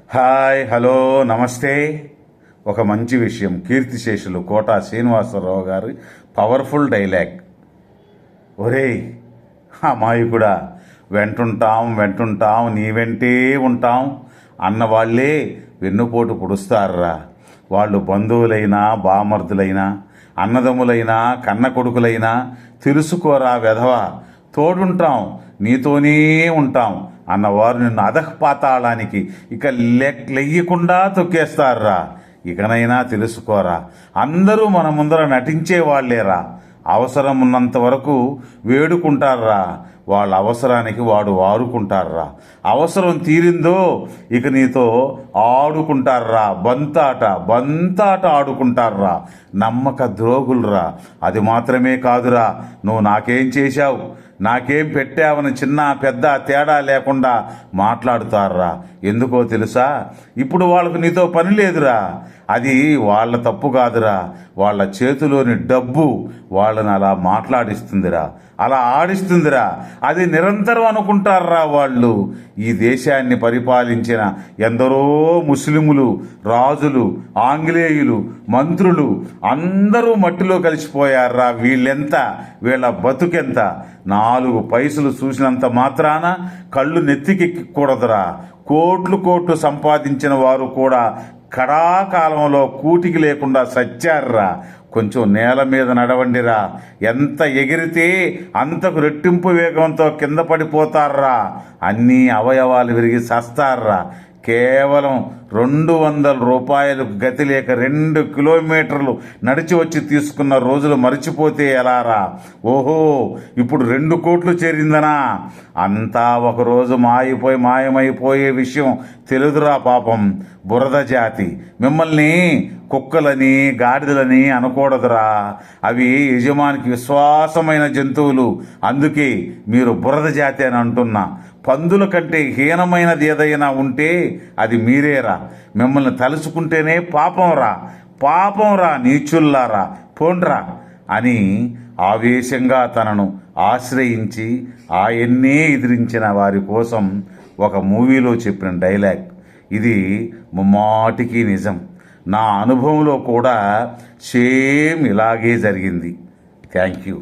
Hi, hello, నమస్తే. ఒక మంచి విషయం. కీర్తిశేషులు కోట శ్రీనివాసరావు గారి పవర్ఫుల్ డైలాగ్. ఒరేయ్ అమాయకుడా, వెంటుంటాం నీ వెంటే ఉంటాం అన్నవాళ్లే వెన్నుపోటు పొడుస్తారా. వాళ్ళు బంధువులైనా, బామర్దులైనా, అన్నదమ్ములైనా, కన్న కొడుకులైనా తెలుసుకోరా వెధవ. తోడుంటాం, నీతోనే ఉంటాం అన్నవారు నిన్ను అధఃపాతాళానికి ఇక లెయ్యకుండా తొక్కేస్తారా. ఇకనైనా తెలుసుకోరా. అందరూ మన ముందర నటించే వాళ్ళేరా. అవసరం ఉన్నంత వరకు వేడుకుంటారా. వాళ్ళ అవసరానికి వాడుకుంటారా. అవసరం తీరిందో ఇక నీతో ఆడుకుంటారా. బంతాట ఆడుకుంటారా. నమ్మక ద్రోగులరా. అది మాత్రమే కాదురా, నువ్వు నాకేం చేశావు, నాకేం పెట్టావని చిన్న పెద్ద తేడా లేకుండా మాట్లాడుతారా. ఎందుకో తెలుసా? ఇప్పుడు వాళ్ళకు నీతో పని లేదురా. అది వాళ్ళ తప్పు కాదురా. వాళ్ళ చేతిలోని డబ్బు వాళ్ళని అలా మాట్లాడిస్తుందిరా, అలా ఆడిస్తుందిరా. అది నిరంతరం అనుకుంటారా వాళ్ళు. ఈ దేశాన్ని పరిపాలించిన ఎందరో ముస్లిములు, రాజులు, ఆంగ్లేయులు, మంత్రులు అందరూ మట్టిలో కలిసిపోయారా. వీళ్ళెంత, వీళ్ళ బతుకెంత? 4 పైసలు చూసినంత మాత్రాన కళ్ళు నెత్తికెక్కకూడదురా. కోట్లు సంపాదించిన వారు కూడా కడాకాలంలో కూటికి లేకుండా సచ్చారురా. కొంచెం నేల మీద నడవండిరా. ఎంత ఎగిరితే అంతకు రెట్టింపు వేగంతో కింద పడిపోతారా. అన్నీ అవయవాలు విరిగి చస్తారా. కేవలం 200 రూపాయలకు గతి లేక 2 కిలోమీటర్లు నడిచి వచ్చి తీసుకున్న రోజులు మరిచిపోతే ఎలారా. ఓహో, ఇప్పుడు 2 కోట్లు చేరిందనా? అంతా ఒకరోజు మాయమైపోయే విషయం తెలుదురా. పాపం బురద జాతి. మిమ్మల్ని కుక్కలని, గాడిదలని అనకూడదురా. అవి యజమానికి విశ్వాసమైన జంతువులు. అందుకే మీరు బురద జాతి అని అంటున్నా. పందుల కంటే హీనమైనది ఏదైనా ఉంటే అది మీరేరా. మిమ్మల్ని తలుచుకుంటేనే పాపంరా నీచుల్లారా, పోండ్రా అని ఆవేశంగా తనను ఆశ్రయించి ఆయన్నే ఎదిరించిన వారి కోసం ఒక మూవీలో చెప్పిన డైలాగ్ ఇది. ముమ్మాటికి నిజం. నా అనుభవంలో కూడా సేమ్ ఇలాగే జరిగింది. Thank you.